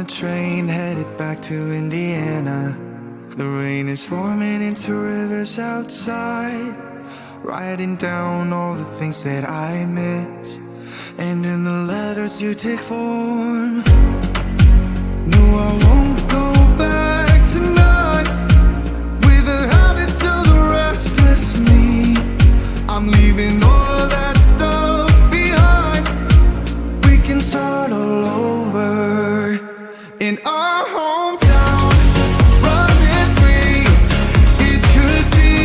the train headed back to Indiana. The rain is forming into rivers outside, writing down all the things that I miss, and in the letters you take form. No, I won't go back tonight with the habits of the restless me. I'm leaving all that stuff behind. We can start all over in our hometown, running free. It could be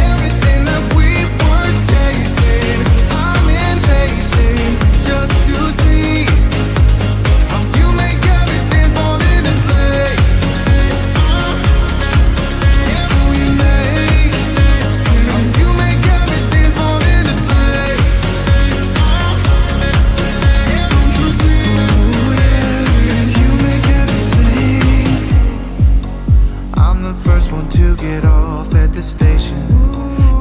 everything that we were chasing. I'm impatient just to see how you make everything fall into place. How you make everything fall into place. You make everything. I'm the first one to get off at the station.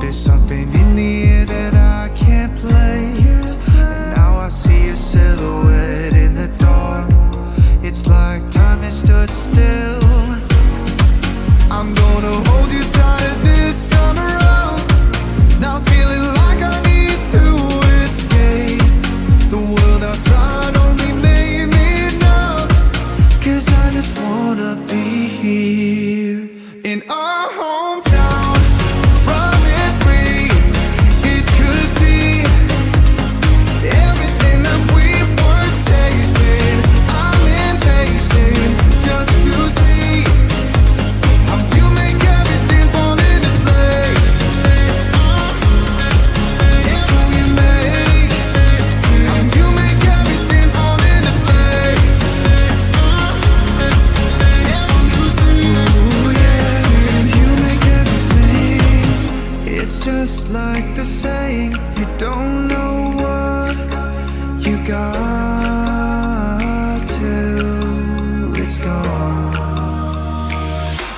There's something in the air that I can't place. And now I see a silhouette in the dark. It's like time has stood still. I'm gonna hold you tighter this time around. Now feeling like I need to escape. The world outside only made me numb, 'cause I just wanna be here in our hometown, running free. It could be everything that we were chasing. I'm impatient just to see how you make everything fall into place. How you make everything fall into place. Ooh, yeah, you make everything. It's just like the saying, you don't know what you got till it's gone.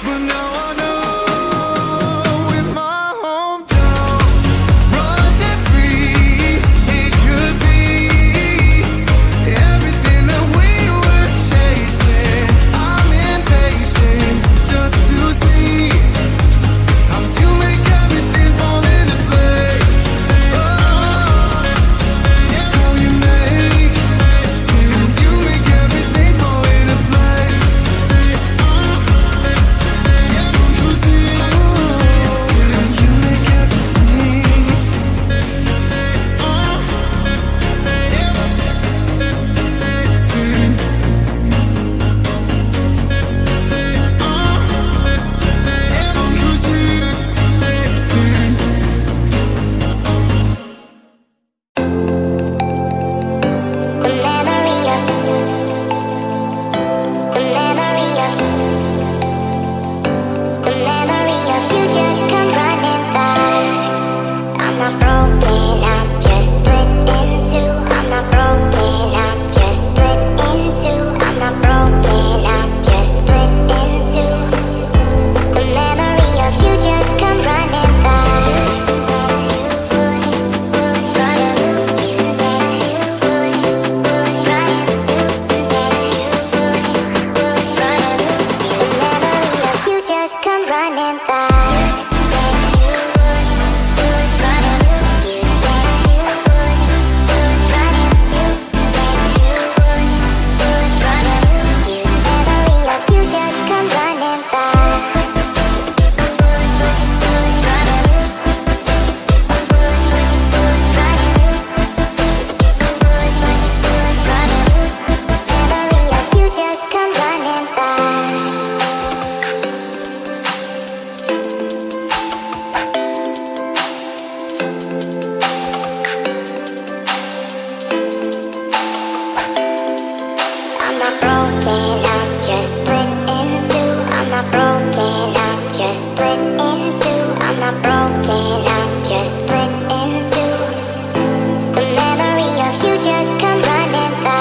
But now I know in my hometown, running free, it could be everything that we were chasing. I'm impatient just to see how you make everything fall into place. How you make everything fall into place. You make everything. The memory of you just come running by. I'm not broken, I'm just split in two. I'm not broken, I'm just split in two. I'm not broken, I'm just split in two. The memory of you just come running by. You just come running by. You just come running by. You just come running by. I'm not broken, I'm just split in two. I'm not broken, I'm just split in two. I'm not broken, I'm just split in two. The memory of you just come running by.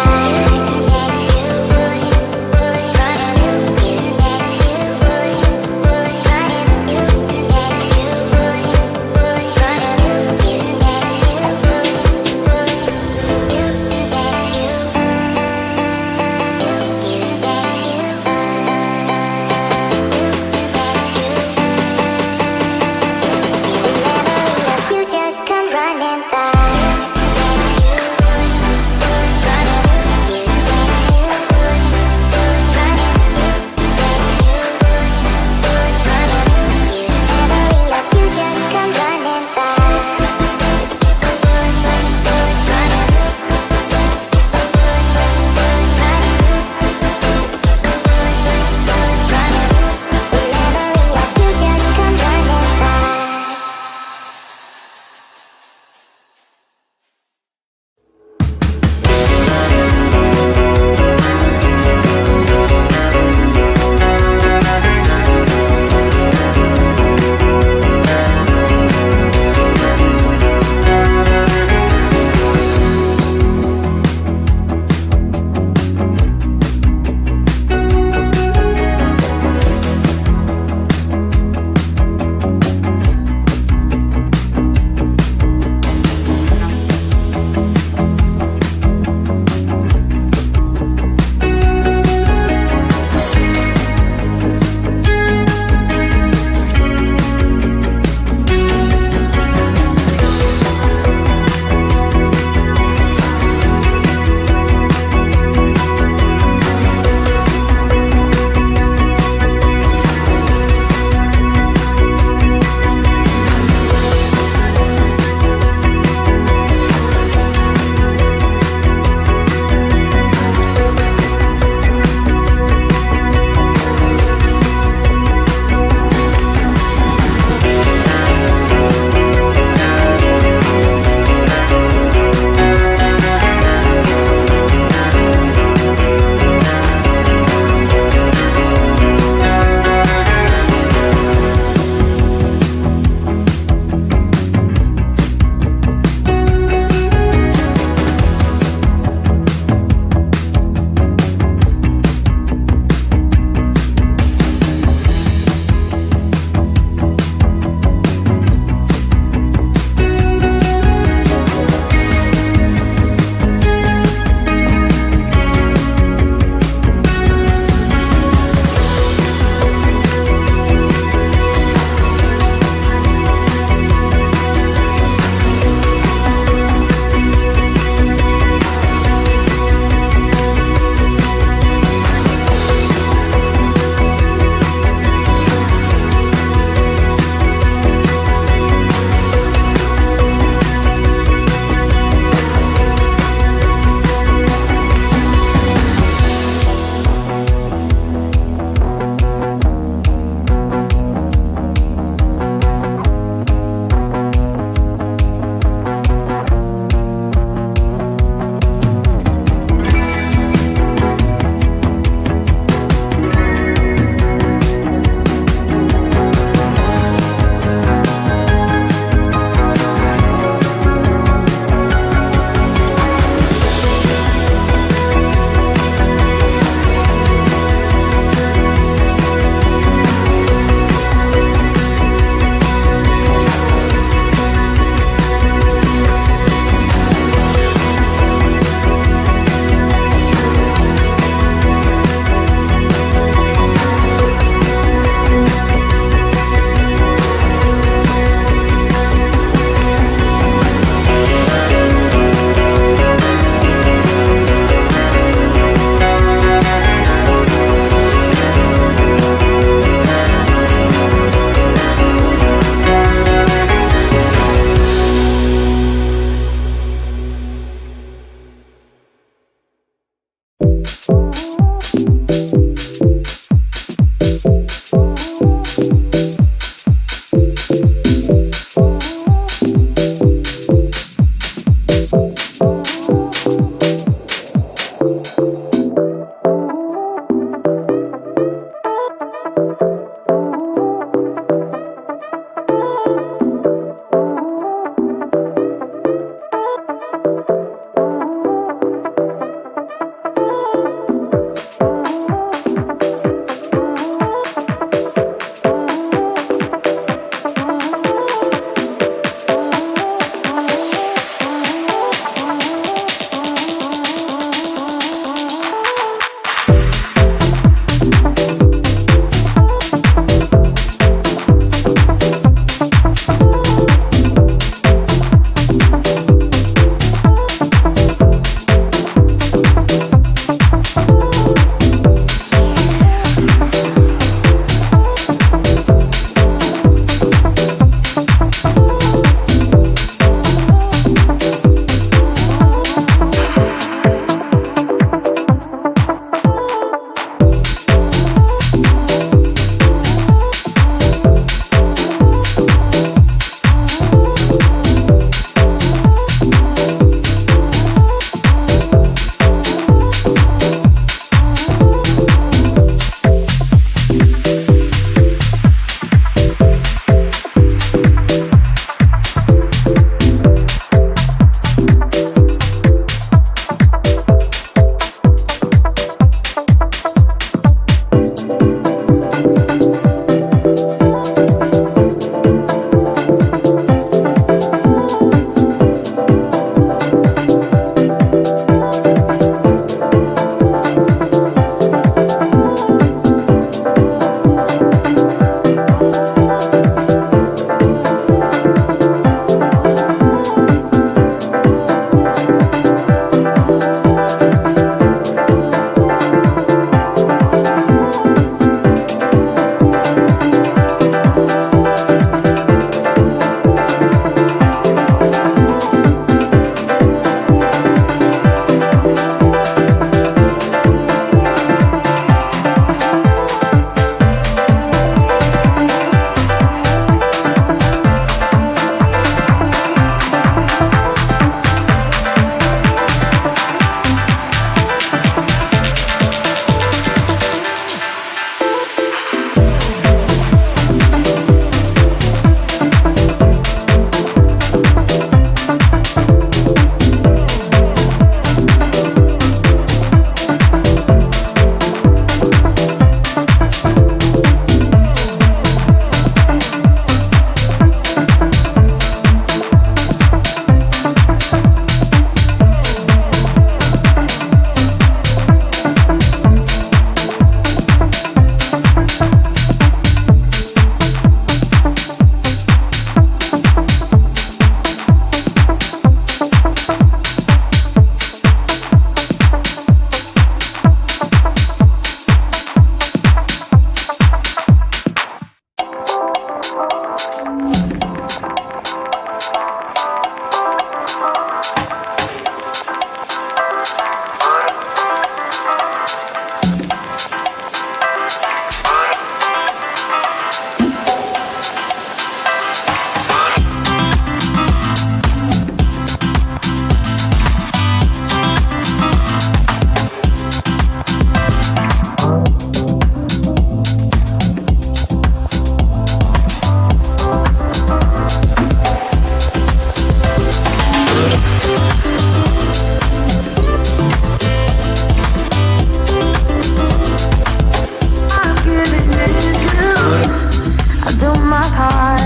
part.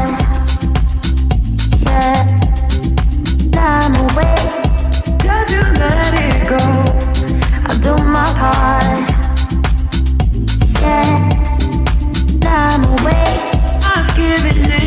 Yeah, I'm awake. Got to let it go. I'll do my part. Yeah, I'm awake. I'll give it.